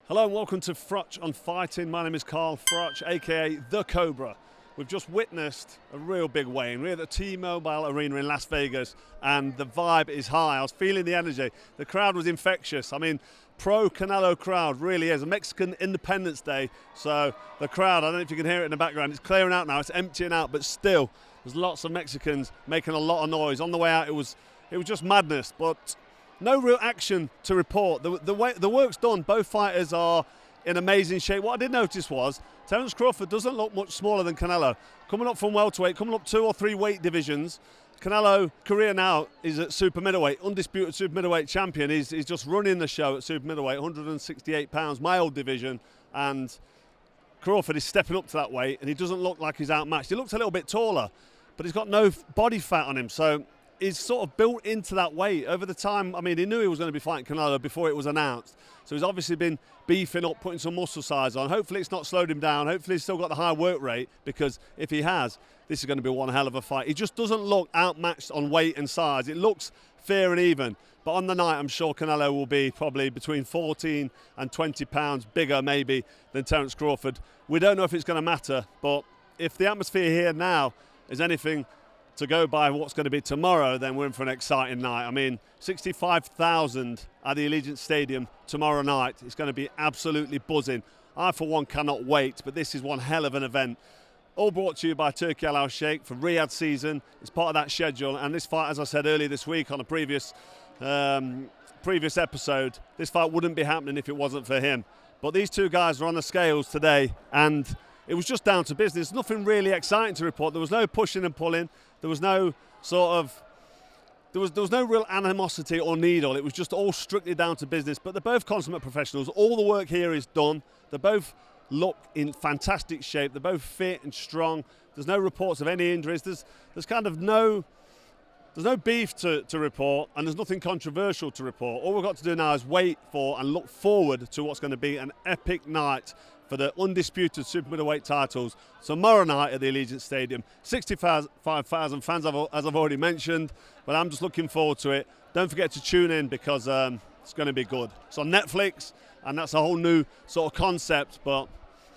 Hello and welcome to Froch on Fighting. My name is Carl Froch, aka The Cobra. We've just witnessed a real big weigh-in. We're at the T-Mobile Arena in Las Vegas and the vibe is high. I was feeling the energy. The crowd was infectious. I mean, pro-Canelo crowd really is. A Mexican Independence Day, so the crowd, I don't know if you can hear it in the background, it's clearing out now, it's emptying out, but still, there's lots of Mexicans making a lot of noise. On the way out, it was just madness, but no real action to report. The work's done. Both fighters are in amazing shape. What I did notice was Terence Crawford doesn't look much smaller than Canelo. Coming up from welterweight, coming up 2 or 3 weight divisions. Canelo career now is at super middleweight, undisputed super middleweight champion. He's just running the show at super middleweight, 168 pounds, my old division, and Crawford is stepping up to that weight, and he doesn't look like he's outmatched. He looks a little bit taller, but he's got no body fat on him, so he's sort of built into that weight over the time. I mean, he knew he was going to be fighting Canelo before it was announced. So he's obviously been beefing up, putting some muscle size on. Hopefully it's not slowed him down. Hopefully he's still got the high work rate, because if he has, this is going to be one hell of a fight. He just doesn't look outmatched on weight and size. It looks fair and even. But on the night, I'm sure Canelo will be probably between 14 and 20 pounds bigger maybe than Terence Crawford. We don't know if it's going to matter, but if the atmosphere here now is anything to go by what's going to be tomorrow, then we're in for an exciting night. I mean, 65,000 at the Allegiant Stadium tomorrow night. It's going to be absolutely buzzing. I, for one, cannot wait, but this is one hell of an event. All brought to you by Turkey Al Al Sheikh for Riyadh season. It's part of that schedule, and this fight, as I said earlier this week on a previous episode, this fight wouldn't be happening if it wasn't for him. But these two guys are on the scales today, and it was just down to business. Nothing really exciting to report. There was no pushing and pulling. There was no there was no real animosity or needle. It was just all strictly down to business. But they're both consummate professionals. All the work here is done. They both look in fantastic shape. They're both fit and strong. There's no reports of any injuries. There's kind of no beef to report, and there's nothing controversial to report. All we've got to do now is wait for and look forward to what's going to be an epic night for the undisputed super middleweight titles tomorrow night at the Allegiant Stadium. 65,000 fans, as I've already mentioned, but I'm just looking forward to it. Don't forget to tune in, because it's going to be good. It's on Netflix, and that's a whole new sort of concept, but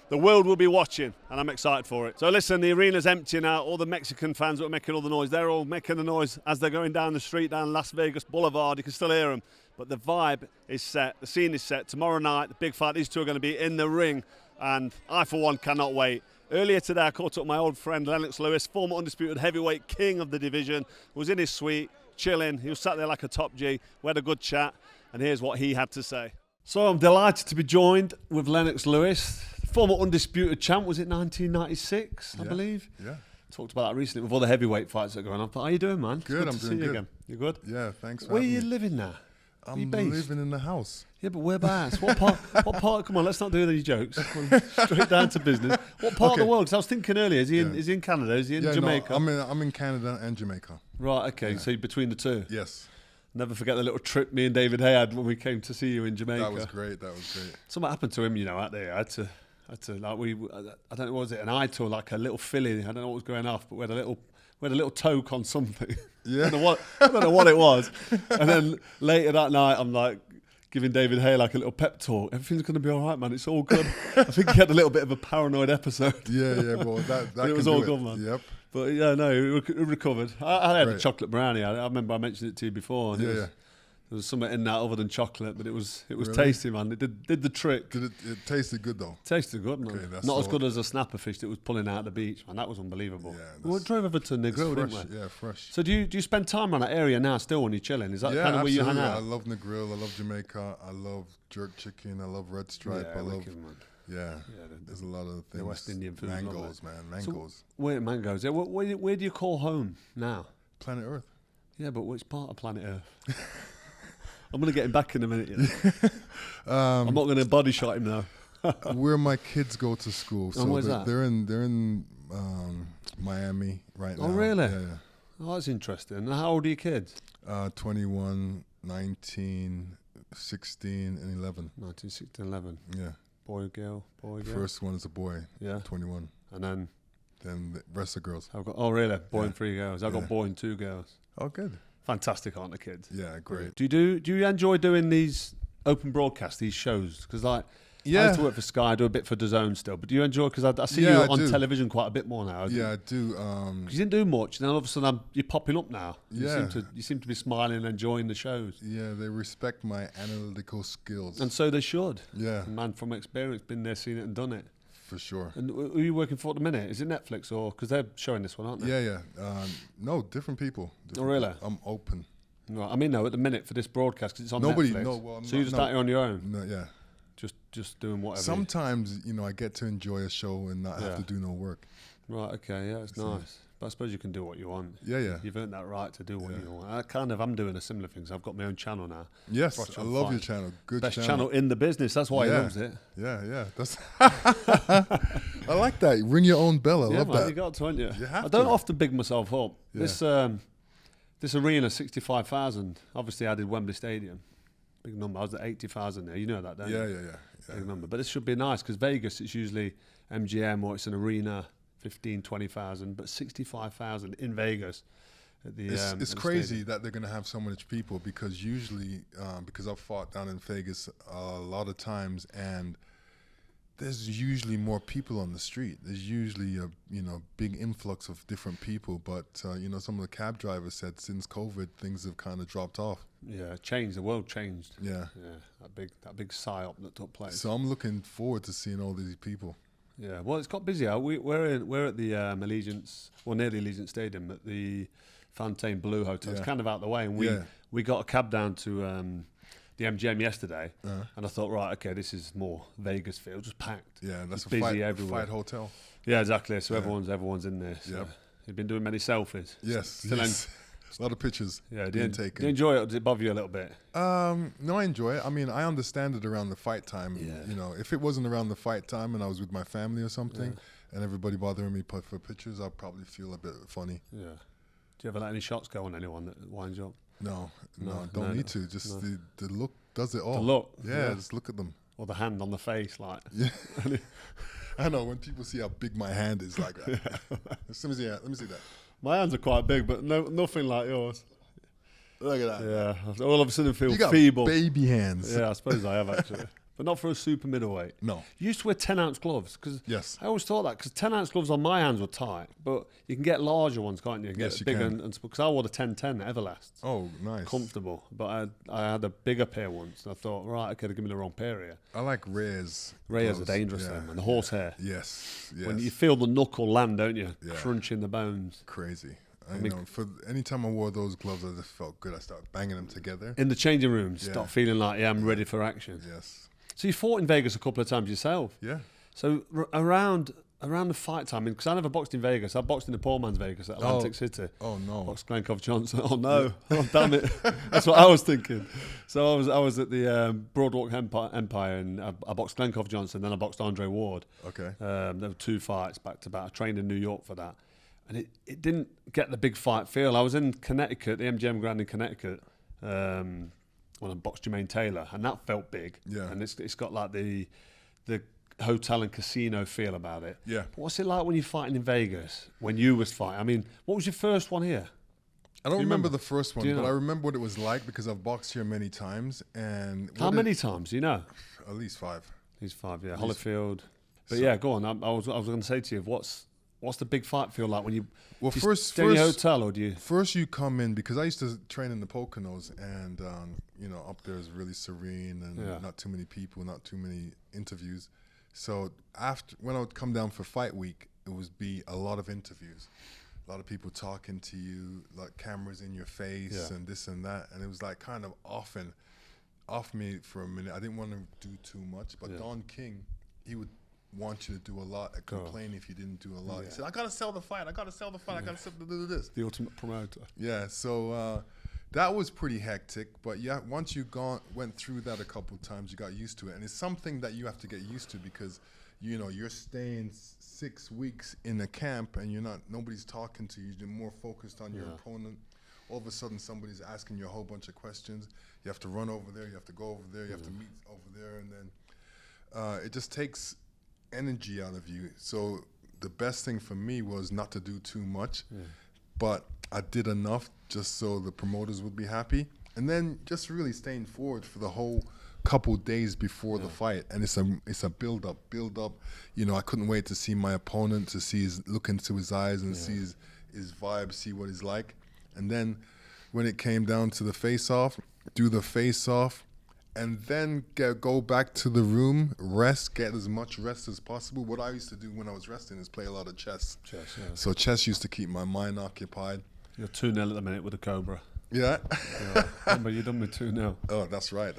the world will be watching, and I'm excited for it. So listen, the arena's empty now. All the Mexican fans that are making all the noise, they're all making the noise as they're going down the street, down Las Vegas Boulevard. You can still hear them. But the vibe is set, the scene is set. Tomorrow night, the big fight, these two are going to be in the ring, and I, for one, cannot wait. Earlier today, I caught up with my old friend Lennox Lewis, former undisputed heavyweight king of the division, was in his suite, chilling. He was sat there like a top G. We had a good chat, and here's what he had to say. So I'm delighted to be joined with Lennox Lewis, former undisputed champ. Was it 1996, I believe? Yeah. Talked about that recently with all the heavyweight fights that are going on. How are you doing, man? Good, I'm doing good. Again. You good? Yeah, thanks for Where are having you me. living now? I'm living in the house. Yeah, but whereabouts? What part? What part? Come on, let's not do these jokes. Come on, straight down to business. What part of the world? Because I was thinking earlier, is he in Canada? Is he in Jamaica? No, I'm in Canada and Jamaica. Right, okay, so you're between the two. Yes. Never forget the little trip me and David Haye had when we came to see you in Jamaica. That was great. Something happened to him, out there. I had to like I don't know, what was it, an eye tool, like a little filly. I don't know what was going off, but we had a little toke on something. Yeah. I don't know what it was. And then later that night, I'm like giving David Haye like a little pep talk. Everything's going to be all right, man. It's all good. I think he had a little bit of a paranoid episode. Yeah, well, that it was all good, man. Yep. But yeah, no, he recovered. I had a chocolate brownie. I remember I mentioned it to you before. And there was something in that other than chocolate, but it was really tasty, man. It did the trick. It tasted good though. Tasted good, man. Okay, not as good as a snapper fish that was pulling out the beach, man. That was unbelievable. Yeah, we drove over to Negril, didn't we? Yeah, fresh. So do you spend time around that area now still when you're chilling? Is that kind of where you hang out? I love Negril. I love Jamaica. I love jerk chicken. I love red stripe. I love. There's a lot of things. The West Indian food. Mangoes, man. Mangoes. So, where mangoes? Yeah, where do you call home now? Planet Earth. Yeah, but which part of planet Earth? I'm going to get him back in a minute. I'm not going to body shot him now. Where my kids go to school. So where's that? They're in Miami right now. Oh, really? Yeah. Oh, that's interesting. And how old are your kids? 21, 19, 16, and 11. 19, 16, 11. Yeah. Boy, girl. First one is a boy. Yeah. 21. And then the rest are girls. Really? Boy and 3 girls. I've got boy and 2 girls. Oh, good. Fantastic, aren't the kids? Yeah, great. Do you enjoy doing these open broadcasts, these shows? Because like I used to work for Sky, do a bit for DAZN still. But do you enjoy? Because I see you on television quite a bit more now. Yeah, I do. Because you didn't do much, and then all of a sudden you're popping up now. Yeah. You seem to be smiling and enjoying the shows. Yeah, they respect my analytical skills. And so they should. Yeah. A man from experience, been there, seen it and done it. For sure. And who are you working for at the minute? Is it Netflix or... Because they're showing this one, aren't they? Yeah. No, different people. Really? I'm open. Right. I mean, no, at the minute for this broadcast, because it's on Netflix. So you're just out here on your own? No, yeah. Just doing whatever. Sometimes, I get to enjoy a show and not have to do no work. Right, okay, yeah, it's nice. But I suppose you can do what you want. Yeah. You've earned that right to do what you want. I'm doing a similar thing. So I've got my own channel now. Yes, I love your channel. Good Best channel in the business. That's why he loves it. Yeah. That's I like that. Ring your own bell. I love that. You got to, haven't you? You have I don't often big myself up. Yeah. This arena, 65,000. Obviously, I did Wembley Stadium. Big number. I was at 80,000 there. You know that, don't you? Yeah. Big number. But this should be nice because Vegas, it's usually MGM or it's an arena, 15, 20,000. But 65,000 in Vegas. At the, it's crazy that they're going to have so much people because usually, because I've fought down in Vegas a lot of times and there's usually more people on the street. There's usually a big influx of different people, but some of the cab drivers said since COVID things have kind of dropped off. Yeah, changed. The world changed. Yeah. That big psyop that took place. So I'm looking forward to seeing all these people. Yeah, well, it's got busier. We're at the Allegiance, near the Allegiance Stadium at the Fontaine Blue Hotel. It's kind of out the way, and we got a cab down to the MGM yesterday, and I thought, right, okay, this is more Vegas feel, just packed. Yeah, that's a busy everywhere. fight hotel. Yeah, exactly. So everyone's in there. So you've been doing many selfies. Yes. A lot of pictures being taken. Do you enjoy it, or does it bother you a little bit? No, I enjoy it. I mean, I understand it around the fight time. Yeah. If it wasn't around the fight time and I was with my family or something, and everybody bothering me for pictures, I'd probably feel a bit funny. Yeah. Do you ever let any shots go on anyone that winds you up? No, don't need to. Just the look does it all. The look? Yeah, just look at them. Or the hand on the face, like. Yeah. I know, when people see how big my hand is, like that. Let me see that. My hands are quite big, but nothing like yours. Look at that. Yeah, all of a sudden feel you got feeble. Baby hands. Yeah, I suppose I have actually. But not for a super middleweight. No. You used to wear 10-ounce gloves. Yes. I always thought that, because 10-ounce gloves on my hands were tight, but you can get larger ones, can't you? Yes, you bigger can. Because I wore the 10-10 Everlast. Oh, nice. Comfortable. But I had a bigger pair once, and I thought, right, okay, they're giving me the wrong pair here. I like Rares. Rares are dangerous, then, and the horsehair. Yes. When you feel the knuckle land, don't you? Yeah. Crunching the bones. Crazy. For any time I wore those gloves, I just felt good. I started banging them together. In the changing room, start feeling like, I'm ready for action. Yes. So you fought in Vegas a couple of times yourself. Yeah. So around the fight time, because I never boxed in Vegas. I boxed in the poor man's Vegas at Atlantic City. Oh no. Boxed Glenkov Johnson. Oh no. Oh damn it. That's what I was thinking. So I was at the Broadwalk Empire, and I boxed Glenkov Johnson. Then I boxed Andre Ward. Okay. There were 2 fights back to back. I trained in New York for that, and it didn't get the big fight feel. I was in Connecticut, the MGM Grand in Connecticut. When I boxed Jermaine Taylor, and that felt big. Yeah. And it's got like the hotel and casino feel about it. Yeah. But what's it like when you're fighting in Vegas? When you was fighting? I mean, what was your first one here? I don't remember the first one, but know? I remember what it was like because I've boxed here many times. And how many times? Do you know? At least 5. At least 5, yeah. Holyfield. But yeah, go on. I was going to say to you, what's the big fight feel like when you? Well, do you first, stay in your hotel, or do you? First, you come in, because I used to train in the Poconos, and up there is really serene and not too many people, not too many interviews. So when I would come down for fight week, it would be a lot of interviews, a lot of people talking to you, like cameras in your face and this and that, and it was like kind of off me for a minute. I didn't want to do too much, but Don King, he would want you to do a lot and complain if you didn't do a lot. He said, I gotta sell the fight, I gotta do this. The ultimate promoter. Yeah, so that was pretty hectic, but once you went through that a couple of times, you got used to it. And it's something that you have to get used to, because you're staying 6 weeks in a camp and nobody's talking to you. You're more focused on your opponent. All of a sudden somebody's asking you a whole bunch of questions. You have to run over there, you have to go over there, you have to meet over there, and then it just takes energy out of you. So the best thing for me was not to do too much, but I did enough just so the promoters would be happy, and then just really staying forward for the whole couple days before the fight, and it's a build up. You know, I couldn't wait to see my opponent, to look into his eyes and see his vibe, see what he's like. And then when it came down to the face-off, do the face-off, and then go back to the room, rest, get as much rest as possible. What I used to do when I was resting is play a lot of chess. So chess used to keep my mind occupied. You're 2-0 at the minute with the Cobra. Yeah. Remember, you done with 2-0. Oh, that's right.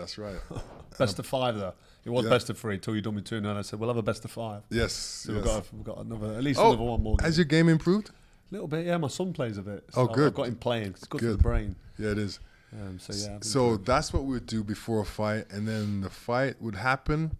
Best of 5 though. It was best of 3 till you done with 2-0. I said we'll have a best of 5. Yes. So we've got another, at least another one more game. Has your game improved? A little bit, yeah. My son plays a bit. So good. I've got him playing. It's good for the brain. Yeah, it is. So that's what we would do before a fight, and then the fight would happen.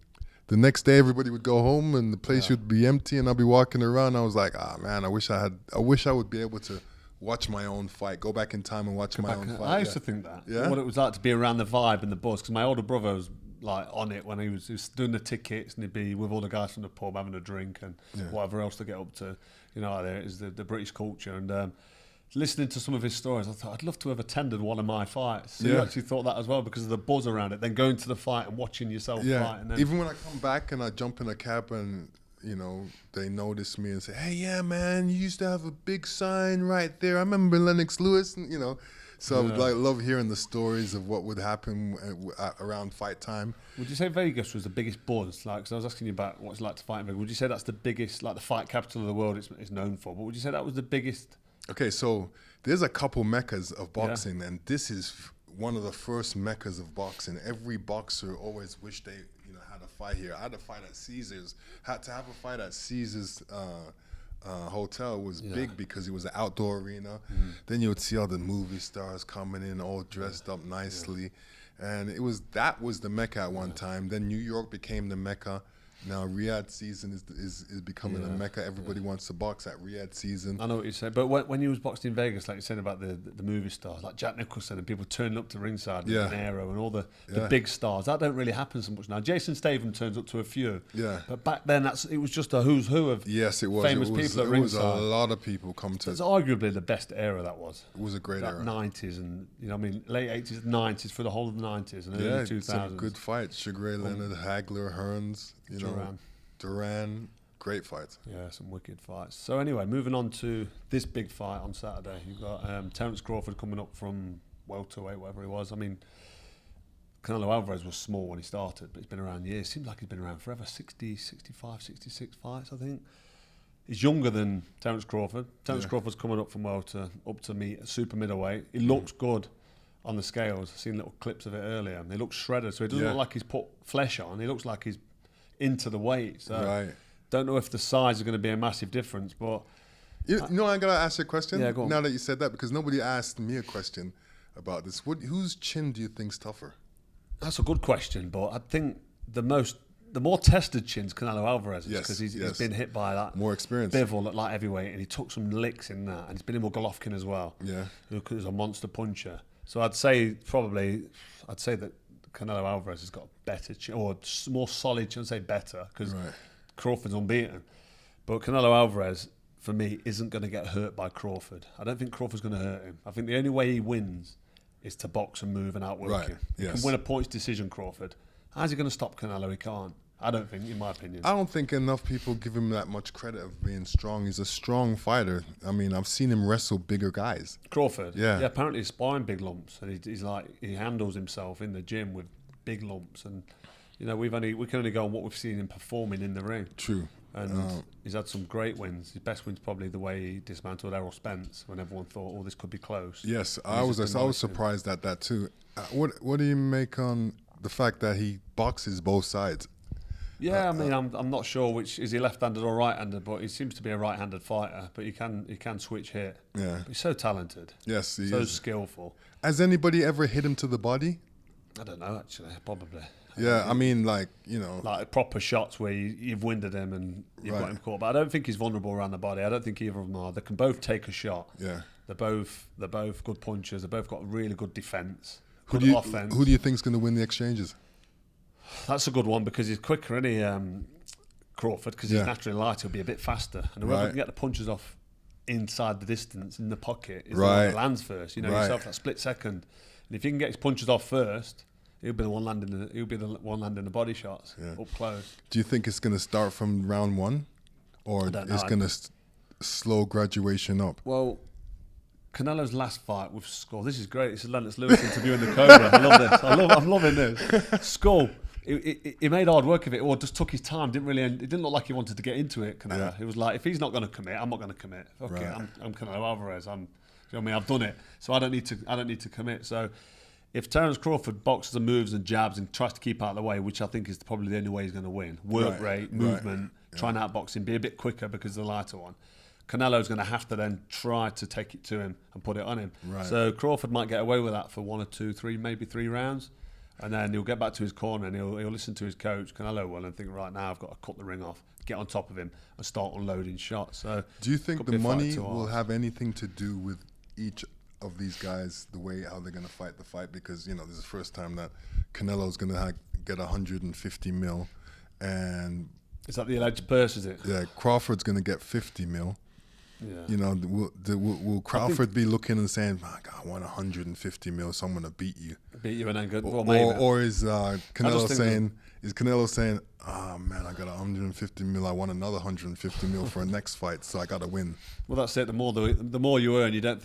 The next day, everybody would go home, and the place would be empty, and I'd be walking around. I was like, man, I wish I would be able to watch my own fight, go back in time and watch my own fight. I used to think that. Yeah. What it was like to be around the vibe and the buzz, because my older brother was like on it when he was doing the tickets, and he'd be with all the guys from the pub having a drink and whatever else to get up to. You know, there is the British culture, and listening to some of his stories, I thought I'd love to have attended one of my fights. So you actually thought that as well because of the buzz around it. Then going to the fight and watching yourself fight. And then even when I come back and I jump in a cab and you know they notice me and say, "Hey, yeah, man, you used to have a big sign right there. I remember Lennox Lewis," and you know. So I would love hearing the stories of what would happen around fight time. Would you say Vegas was the biggest buzz? Like, so I was asking you about what it's like to fight in Vegas. Would you say that's the biggest, like the fight capital of the world it's known for? But would you say that was the biggest? Okay, so there's a couple meccas of boxing, and this is one of the first meccas of boxing. Every boxer always wished they had a fight here. I had a fight at Caesars. Had to have a fight at Caesars hotel was big because it was an outdoor arena. Then you would see all the movie stars coming in all dressed up nicely, and that was the Mecca at one time. Then New York became the Mecca. Now Riyadh season is becoming a Mecca. Everybody wants to box at Riyadh season. I know what you say, but when you was boxing in Vegas, like you said about the movie stars, like Jack Nicholson and people turning up to ringside with an arrow and all the big stars, that don't really happen so much now. Jason Statham turns up to a few, but back then it was just a who's who of famous people at ringside. It was a lot of people come to. It's arguably the best era that was. It was a great era. 90s and late 80s, 90s for the whole of the 90s and early 2000s. Some good fights. Sugar Ray Leonard, Hagler, Hearns. Duran, great fights. Yeah, some wicked fights. So anyway, moving on to this big fight on Saturday. You've got Terence Crawford coming up from welterweight, whatever he was. I mean, Canelo Alvarez was small when he started, but he's been around years. Seems like he's been around forever. 60, 65, 66 fights, I think. He's younger than Terence Crawford. Terence Crawford's coming up from welter up to super middleweight. He looks good on the scales. I've seen little clips of it earlier. He looks shredded, so he doesn't look like he's put flesh on. He looks like he's into the weight. So don't know if the size is going to be a massive difference, but I gotta ask you a question. Yeah, go on. Now that you said that, because nobody asked me a question about this. Whose chin do you think's tougher? That's a good question, but I think the more tested chin's Canelo Alvarez because he's been hit by that more experience Bivol at light heavyweight, and he took some licks in that, and he's been in with Golovkin as well. Who is a monster puncher. So I'd say that Canelo Alvarez has got a better or more solid, I shouldn't say better, because Crawford's unbeaten. But Canelo Alvarez, for me, isn't going to get hurt by Crawford. I don't think Crawford's going to hurt him. I think the only way he wins is to box and move and outwork him. He can win a points decision, Crawford. How's he going to stop Canelo? He can't. I don't think, in my opinion. I don't think enough people give him that much credit of being strong. He's a strong fighter. I mean, I've seen him wrestle bigger guys. Crawford? Yeah, apparently he's sparring big lumps. And he's like, he handles himself in the gym with big lumps. And, we can only go on what we've seen him performing in the ring. True. And he's had some great wins. His best win's probably the way he dismantled Errol Spence when everyone thought, this could be close. Yes, I was surprised at that too. What do you make on the fact that he boxes both sides? Yeah, I mean, I'm not sure which is he left-handed or right-handed, but he seems to be a right-handed fighter. But he can switch hit. Yeah, but he's so talented. Yes, he is. So skillful. Has anybody ever hit him to the body? I don't know, actually. Probably. Yeah, I mean, like proper shots where you've winded him and you've got him caught. But I don't think he's vulnerable around the body. I don't think either of them are. They can both take a shot. Yeah, they're both good punchers. They both got really good defense, good offense. Who do you think's going to win the exchanges? That's a good one because he's quicker, isn't he, Crawford? Because he's naturally light, he'll be a bit faster. And whoever can get the punches off inside the distance, in the pocket, is the one that lands first. Yourself that split second. And if you can get his punches off first, He'll be the one landing the body shots up close. Do you think it's going to start from round one, or it's going to slow graduation up? Well, Canelo's last fight with Skull. This is great. This is Lennox Lewis interviewing the Cobra. I love this. I'm loving this. Skull. He made hard work of it, or just took his time. It didn't look like he wanted to get into it. Canelo. Yeah. He was like, if he's not going to commit, I'm not going to commit. Okay, right. I'm Canelo Alvarez. You know what I mean? I've done it, so I don't need to commit. So, if Terence Crawford boxes and moves and jabs and tries to keep out of the way, which I think is probably the only way he's going to win, work rate, movement, trying to outbox him, be a bit quicker because the lighter one. Canelo's going to have to then try to take it to him and put it on him. Right. So Crawford might get away with that for 1 or 2, 3, maybe 3 rounds. And then he'll get back to his corner and he'll listen to his coach, Canelo will, and think, right now I've got to cut the ring off, get on top of him and start unloading shots. So, do you think the money will have anything to do with each of these guys, the way how they're going to fight the fight? Because, this is the first time that Canelo's going to get 150 mil. And is that the alleged purse, is it? Yeah, Crawford's going to get 50 mil. Yeah. Will Crawford be looking and saying, "My God, I want 150 mil, so I'm going to beat you"? Beat you and then good. Or is Canelo saying? Is Canelo saying, "Oh man, I got 150 mil. I want another 150 mil for a next fight, so I got to win"? Well, that's it. The more you earn, you don't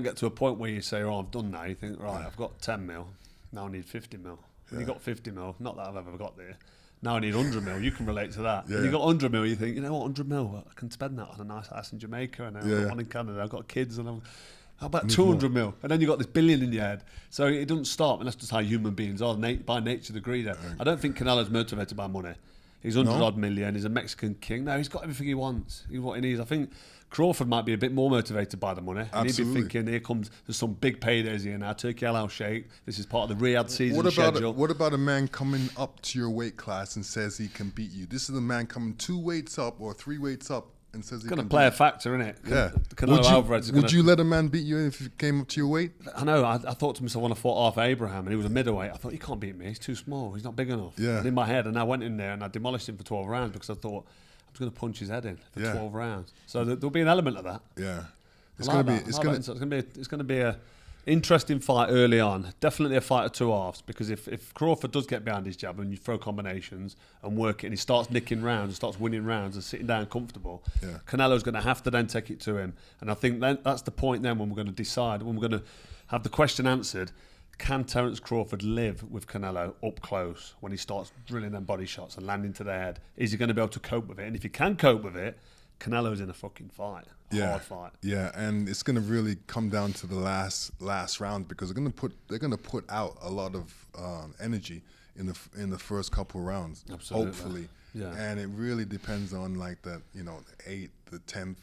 get to a point where you say, "Oh, I've done now." You think, "Right, I've got 10 mil. Now I need 50 mil." When you got 50 mil, not that I've ever got there. Now I need 100 mil. You can relate to that. Yeah. When you got 100 mil, you think, you know what, 100 mil, I can spend that on a nice house in Jamaica, and I've got one in Canada. I've got kids, and how about 200 mil? And then you got this billion in your head. So it doesn't stop, and that's just how human beings are. By nature, the greedy. I don't think Canelo's motivated by money. He's 100 odd million. He's a Mexican king. No, he's got everything he wants. He's what he needs. I think Crawford might be a bit more motivated by the money. And he'd be thinking, there's some big paydays here now. Turkey Al Sheikh. This is part of the Riyadh season schedule. What about a man coming up to your weight class and says he can beat you? This is a man coming 2 weights up or 3 weights up and says he can beat you. It's going to play a factor, isn't it? Yeah. Canelo Alvarez would you let a man beat you if he came up to your weight? I know. I thought to myself when I fought Arthur Abraham and he was a middleweight, I thought, he can't beat me. He's too small. He's not big enough. Yeah. And in my head, and I went in there and I demolished him for 12 rounds because I thought, I was going to punch his head in for 12 rounds. So there'll be an element of that. Yeah. It's going to be a interesting fight early on. Definitely a fight of 2 halves, because if Crawford does get behind his jab and you throw combinations and work it and he starts nicking rounds and starts winning rounds and sitting down comfortable, Canelo's going to have to then take it to him. And I think that's the point then when we're going to decide, when we're going to have the question answered, can Terence Crawford live with Canelo up close when he starts drilling them body shots and landing to the head? Is he going to be able to cope with it? And if he can cope with it, Canelo's in a fucking fight. Hard fight. Yeah, and it's going to really come down to the last round, because they're going to put out a lot of energy in the first couple rounds. Absolutely. Hopefully. Yeah. And it really depends on like the 8th, the 10th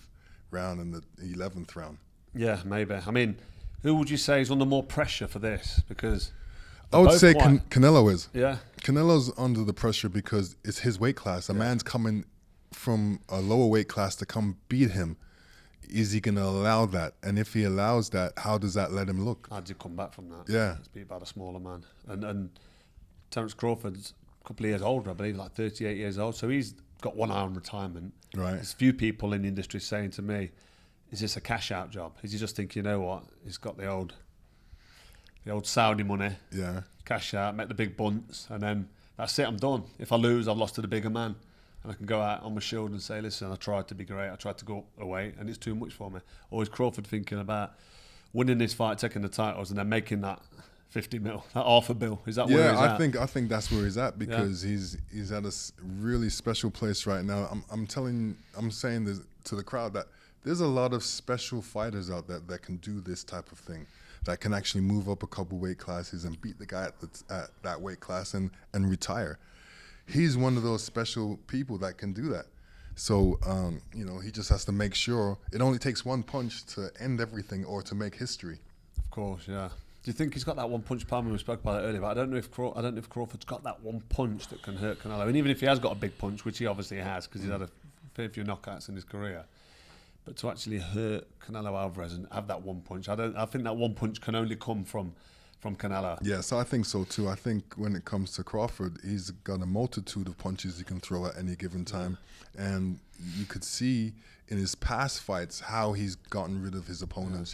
round and the 11th round. Yeah, maybe. I mean, who would you say is under more pressure for this? Because I would say Canelo is. Yeah. Canelo's under the pressure because it's his weight class. A man's coming from a lower weight class to come beat him. Is he going to allow that? And if he allows that, how does that let him look? How does he come back from that? Yeah. He's beat by a smaller man. And Terence Crawford's a couple of years older, I believe, like 38 years old. So he's got 1 eye on retirement. Right. There's few people in the industry saying to me, is this a cash out job? Is he just thinking, you know what, he's got the old Saudi money, cash out, make the big bunts, and then that's it, I'm done. If I lose, I've lost to the bigger man. And I can go out on my shield and say, listen, I tried to be great, I tried to go up a weight, and it's too much for me. Or is Crawford thinking about winning this fight, taking the titles, and then making that 50 mil, that half a bill? Is that where he's at? I think that's where he's at, because he's at a really special place right now. I'm saying this to the crowd, that there's a lot of special fighters out there that can do this type of thing, that can actually move up a couple weight classes and beat the guy at that weight class and retire. He's one of those special people that can do that. So, he just has to make sure it only takes one punch to end everything or to make history. Of course, yeah. Do you think he's got that one punch power? We spoke about it earlier, but I don't know if Crawford's got that one punch that can hurt Canelo. And even if he has got a big punch, which he obviously has, because he's had a fair few knockouts in his career, but to actually hurt Canelo Alvarez and have that one punch, I think that one punch can only come from Canelo. Yeah, so I think so too. I think when it comes to Crawford, he's got a multitude of punches he can throw at any given time. And you could see in his past fights how he's gotten rid of his opponents,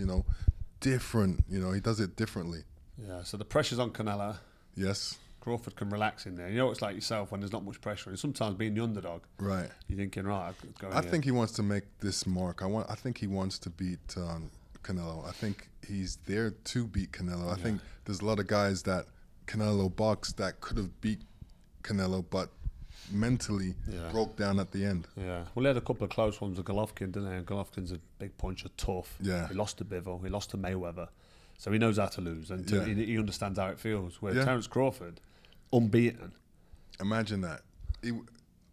different. He does it differently. Yeah, so the pressure's on Canelo. Yes. Crawford can relax in there. You know, it's like yourself when there's not much pressure. And sometimes being the underdog, Right. you're thinking, right, I've got to go I here. think he wants to make this mark. I think he wants to beat Canelo. I think he's there to beat Canelo. I think there's a lot of guys that Canelo boxed that could have beat Canelo, but mentally broke down at the end. Yeah. Well, he had a couple of close ones with Golovkin, didn't he? And Golovkin's a big puncher, tough. Yeah. He lost to Bivol. He lost to Mayweather. So he knows how to lose, and he understands how it feels. Where Terence Crawford, unbeaten. Imagine that.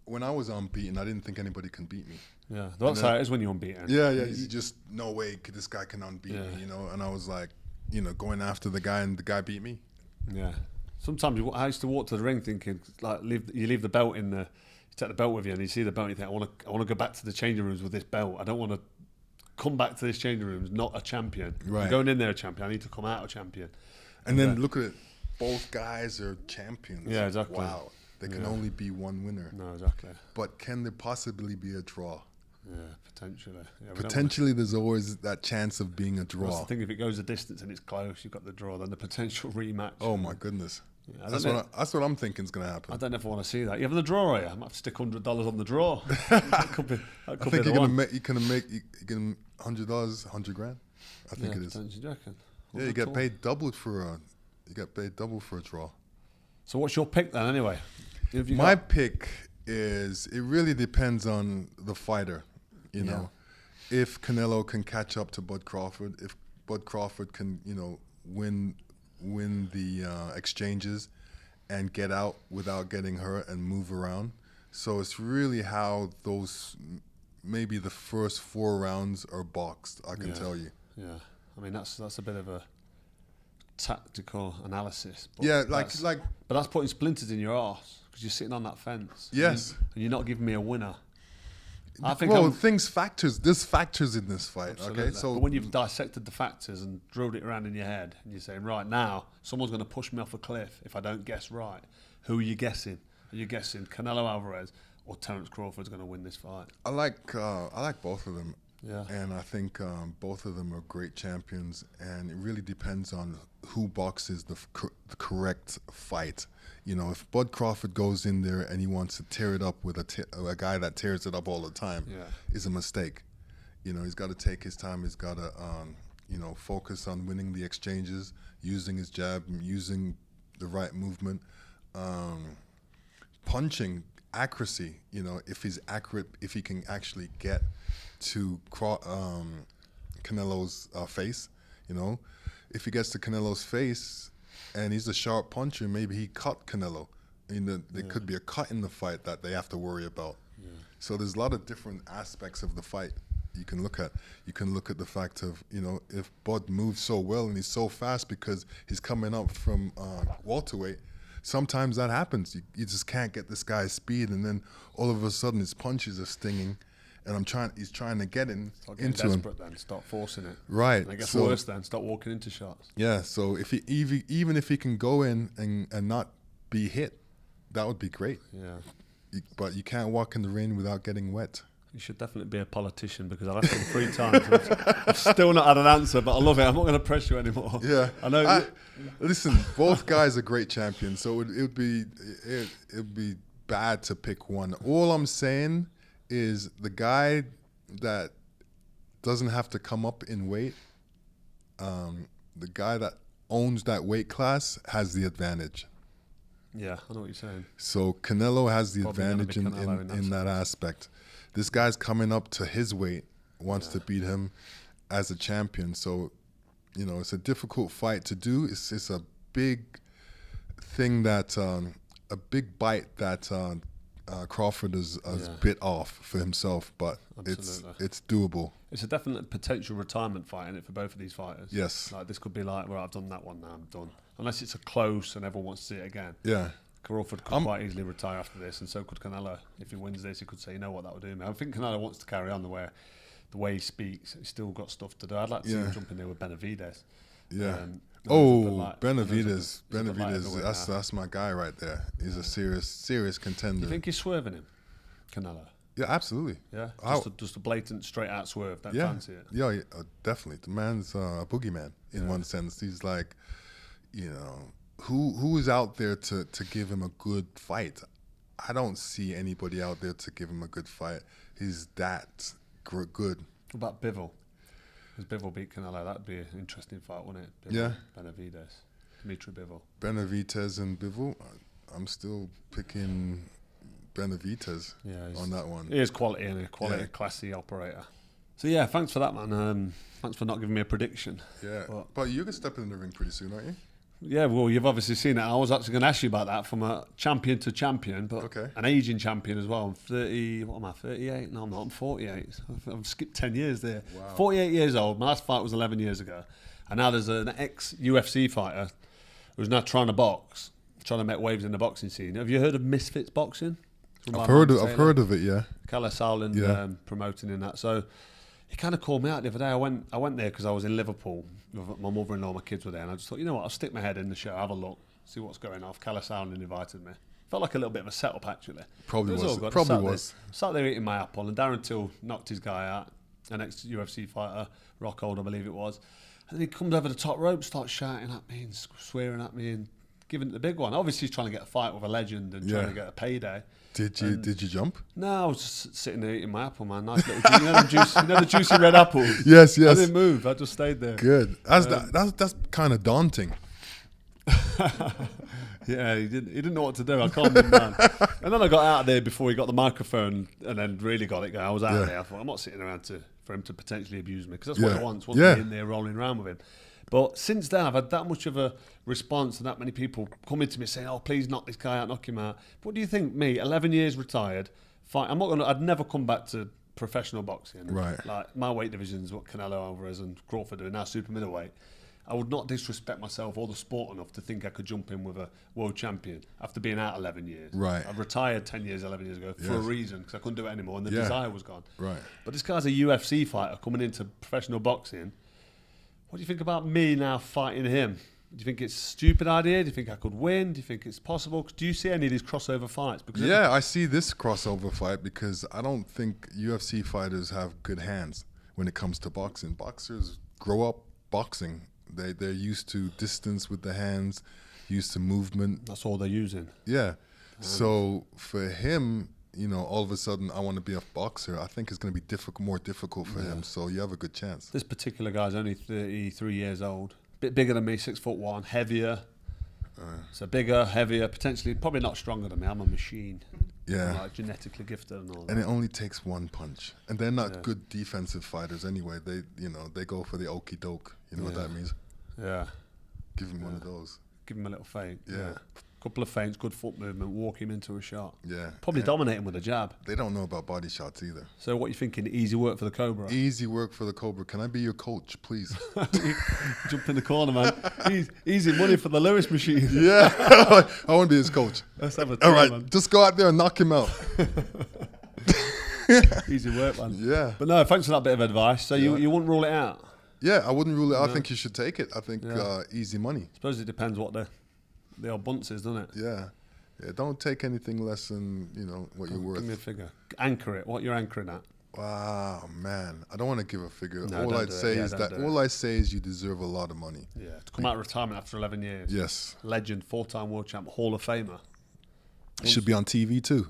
When I was unbeaten, I didn't think anybody can beat me. Yeah, that's how it is when you're unbeaten. Yeah. You just, no way this guy can unbeat me, you know. And I was like, you know, going after the guy, and the guy beat me. Yeah. Sometimes I used to walk to the ring thinking, like, you leave the belt in the, you take the belt with you, and you see the belt, and you think, I want to go back to the changing rooms with this belt. I don't want to come back to this changing rooms not a champion. Right. I'm going in there a champion. I need to come out a champion. And then look at it. Both guys are champions. Yeah, exactly. Wow. There can only be one winner. No, exactly. But can there possibly be a draw? Yeah, potentially. Yeah, Potentially, there's always that chance of being a draw. That's the thing. If it goes a distance and it's close, you've got the draw. Then the potential rematch. Oh my goodness. Yeah, That's what I'm thinking is going to happen. I don't ever want to see that. You have the draw, are you? I might have to stick $100 on the draw. That could be I think you're going to make $100, $100 grand. I think it is. Do you reckon? Yeah, you get paid double for a draw. So what's your pick then, anyway? My pick is, it really depends on the fighter. You know, if Canelo can catch up to Bud Crawford, if Bud Crawford can, you know, win the exchanges and get out without getting hurt and move around. So it's really how those, maybe the first 4 rounds are boxed, I can tell you. Yeah, I mean, that's a bit of a tactical analysis. But but that's putting splinters in your arse because you're sitting on that fence. Yes. And you're not giving me a winner. I think there's factors in this fight. Absolutely. Okay, so but when you've dissected the factors and drilled it around in your head, and you're saying, right now, someone's going to push me off a cliff if I don't guess right. Who are you guessing? Are you guessing Canelo Alvarez or Terence Crawford's going to win this fight? I like both of them. Yeah. And I think both of them are great champions, and it really depends on who boxes the correct fight. You know, if Bud Crawford goes in there and he wants to tear it up with a guy that tears it up all the time, is a mistake. You know, he's got to take his time. He's got to, focus on winning the exchanges, using his jab, using the right movement, punching, accuracy. You know, if he's accurate, if he can actually get to Canelo's face. You know, if he gets to Canelo's face and he's a sharp puncher, maybe he cut Canelo. There could be a cut in the fight that they have to worry about. Yeah. So there's a lot of different aspects of the fight you can look at. You can look at the fact of, you know, if Bud moves so well and he's so fast because he's coming up from welterweight, sometimes that happens. You just can't get this guy's speed, and then all of a sudden his punches are stinging. And he's trying to get into him. Then start forcing it. Right. And it gets worse then. Start walking into shots. Yeah. So if even if he can go in and not be hit, that would be great. Yeah. But you can't walk in the rain without getting wet. You should definitely be a politician, because I've asked him 3 times. I've still not had an answer, but I love it. I'm not going to press you anymore. Yeah. I know. Listen, both guys are great champions, so it would be bad to pick one. All I'm saying is the guy that doesn't have to come up in weight, the guy that owns that weight class has the advantage. Yeah, I know what you're saying. So Canelo has the Probably advantage in that aspect. This guy's coming up to his weight, wants to beat him as a champion. So, you know, it's a difficult fight to do. It's a big thing that, a big bite that Crawford has bit off for himself, but it's doable. It's a definite potential retirement fight, isn't it, for both of these fighters? Yes. Like, this could be like, well, I've done that one, now I'm done. Unless it's a close and everyone wants to see it again. Yeah. Crawford could quite easily retire after this, and so could Canelo. If he wins this, he could say, you know what, that would do me. I think Canelo wants to carry on the way he speaks. He's still got stuff to do. I'd like to see him jump in there with Benavidez. Yeah. Benavidez. That's my guy right there. He's a serious contender. You think he's swerving him, Canelo? Yeah, absolutely. Yeah, just a blatant straight out swerve. Don't fancy it. Yeah, definitely. The man's a boogeyman in one sense. He's like, you know, who is out there to give him a good fight? I don't see anybody out there to give him a good fight. He's that good. What about Bivol? Because Bivol beat Canelo, that'd be an interesting fight, wouldn't it? Bivol, Yeah. Benavidez, Dimitri Bivol. Benavidez and Bivol. I'm still picking Benavidez on that one. He is quality and a quality, classy operator. So yeah, thanks for that, man. Thanks for not giving me a prediction. Yeah, but you're gonna step in the ring pretty soon, aren't you? Yeah, well, you've obviously seen it. I was actually going to ask you about that from a champion to champion, but an aging champion as well. I'm 30, what am I, 38? No, I'm not, I'm 48. I've skipped 10 years there. Wow. 48 years old. My last fight was 11 years ago. And now there's an ex-UFC fighter who's now trying to make waves in the boxing scene. Have you heard of Misfits Boxing? I've heard of it, yeah. Kalas Howland promoting in that. So he kind of called me out the other day. I went there because I was in Liverpool. My mother-in-law, my kids were there, and I just thought, you know what, I'll stick my head in the show, have a look, see what's going on. Kalas Howland invited me. Felt like a little bit of a setup, actually. Probably was. Sat there eating my apple, and Darren Till knocked his guy out, an ex-UFC fighter, Rockhold, I believe it was. And then he comes over the top rope, starts shouting at me and swearing at me and giving it the big one. Obviously, he's trying to get a fight with a legend and trying to get a payday. Did you jump? No, I was just sitting there eating my apple, man. Nice little juice. You know the juicy red apples? Yes. I didn't move. I just stayed there. Good. That's kind of daunting. Yeah, he didn't know what to do. I calmed him down. And then I got out of there before he got the microphone and then really got it going. I was out of there. I thought, I'm not sitting around for him to potentially abuse me, because that's what he wants, wasn't he, in there rolling around with him. But since then, I've had that much of a response and that many people coming to me saying, "Oh, please knock this guy out, knock him out." What do you think? Me, 11 years retired, I'd never come back to professional boxing. Right. Like my weight divisions, what Canelo, Alvarez, and Crawford are now super middleweight. I would not disrespect myself or the sport enough to think I could jump in with a world champion after being out 11 years. Right. I retired 10 years, 11 years ago for a reason, because I couldn't do it anymore, and the desire was gone. Right. But this guy's a UFC fighter coming into professional boxing. What do you think about me now fighting him? Do you think it's a stupid idea? Do you think I could win? Do you think it's possible? Do you see any of these crossover fights? Because I see this crossover fight because I don't think UFC fighters have good hands when it comes to boxing. Boxers grow up boxing. They're used to distance with the hands, used to movement. That's all they're using. Yeah. So for him, all of a sudden I want to be a boxer. I think it's going to be more difficult for him. So you have a good chance. This particular guy's only 33 years old. Bit bigger than me, 6'1", heavier. So bigger, heavier, potentially probably not stronger than me. I'm a machine. Yeah. I'm like genetically gifted and all that. And it only takes one punch. And they're not good defensive fighters anyway. They go for the okey doke. You know what that means? Yeah. Give him one of those. Give him a little feint. Yeah. Couple of feints, good foot movement, walk him into a shot. Yeah. Probably dominate him with a jab. They don't know about body shots either. So what are you thinking? Easy work for the Cobra? Easy work for the Cobra. Can I be your coach, please? Jump in the corner, man. Easy money for the Lewis machine. Yeah. I want to be his coach. Let's have a all right, man. Just go out there and knock him out. Easy work, man. Yeah. But no, thanks for that bit of advice. So you wouldn't rule it out? Yeah, I wouldn't rule it out. I think you should take it. I think easy money. I suppose it depends what the old bunts is, doesn't it? Yeah. Yeah, don't take anything less than, what you're worth. Give me a figure. Anchor it. What you're anchoring at? Wow, man. I don't want to give a figure. No, all I say is you deserve a lot of money. Yeah. To come out of retirement after 11 years. Yes. Legend, 4-time world champ, Hall of Famer. It should be on TV too.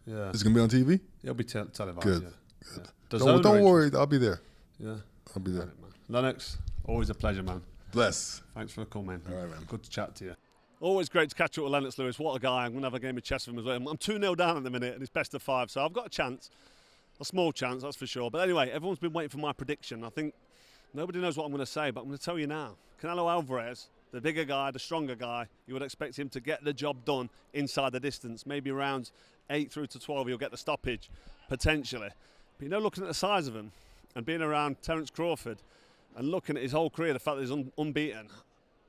Yeah. Is it going to be on TV? It'll be televised. Good. Yeah. Good. Don't worry. I'll be there. Yeah. I'll be there. Right, man. Lennox, always a pleasure, man. Bless. Thanks for coming. All right, man. Good to chat to you. Always great to catch up with Lennox Lewis. What a guy. I'm going to have a game of chess with him as well. I'm 2-0 down at the minute and it's best of 5. So I've got a chance. A small chance, that's for sure. But anyway, everyone's been waiting for my prediction. I think nobody knows what I'm going to say, but I'm going to tell you now. Canelo Alvarez, the bigger guy, the stronger guy, you would expect him to get the job done inside the distance. Maybe rounds 8 through to 12, he'll get the stoppage, potentially. But looking at the size of him and being around Terence Crawford and looking at his whole career, the fact that he's unbeaten,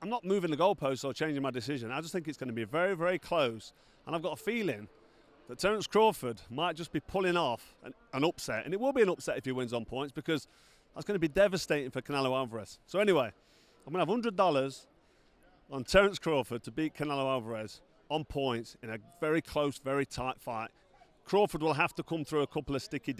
I'm not moving the goalposts or changing my decision. I just think it's going to be very, very close. And I've got a feeling that Terence Crawford might just be pulling off an upset. And it will be an upset if he wins on points, because that's going to be devastating for Canelo Alvarez. So anyway, I'm going to have $100 on Terence Crawford to beat Canelo Alvarez on points in a very close, very tight fight. Crawford will have to come through a couple of sticky,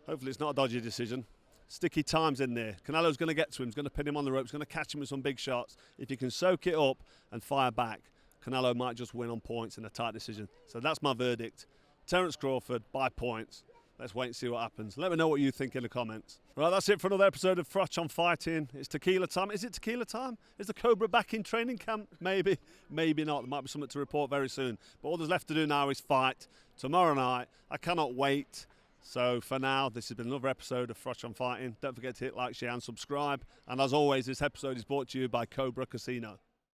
hopefully it's not a dodgy decision, sticky times in there. Canelo's going to get to him, he's going to pin him on the ropes, going to catch him with some big shots. If you can soak it up and fire back, Canelo might just win on points in a tight decision. So that's my verdict. Terence Crawford by points. Let's wait and see what happens. Let me know what you think in the comments. Right, that's it for another episode of Froch on Fighting. It's tequila time. Is it tequila time? Is the Cobra back in training camp? Maybe, maybe not. There might be something to report very soon. But all there's left to do now is fight tomorrow night. I cannot wait. So for now, this has been another episode of Froch on Fighting. Don't forget to hit like, share and subscribe. And as always, this episode is brought to you by Cobra Casino.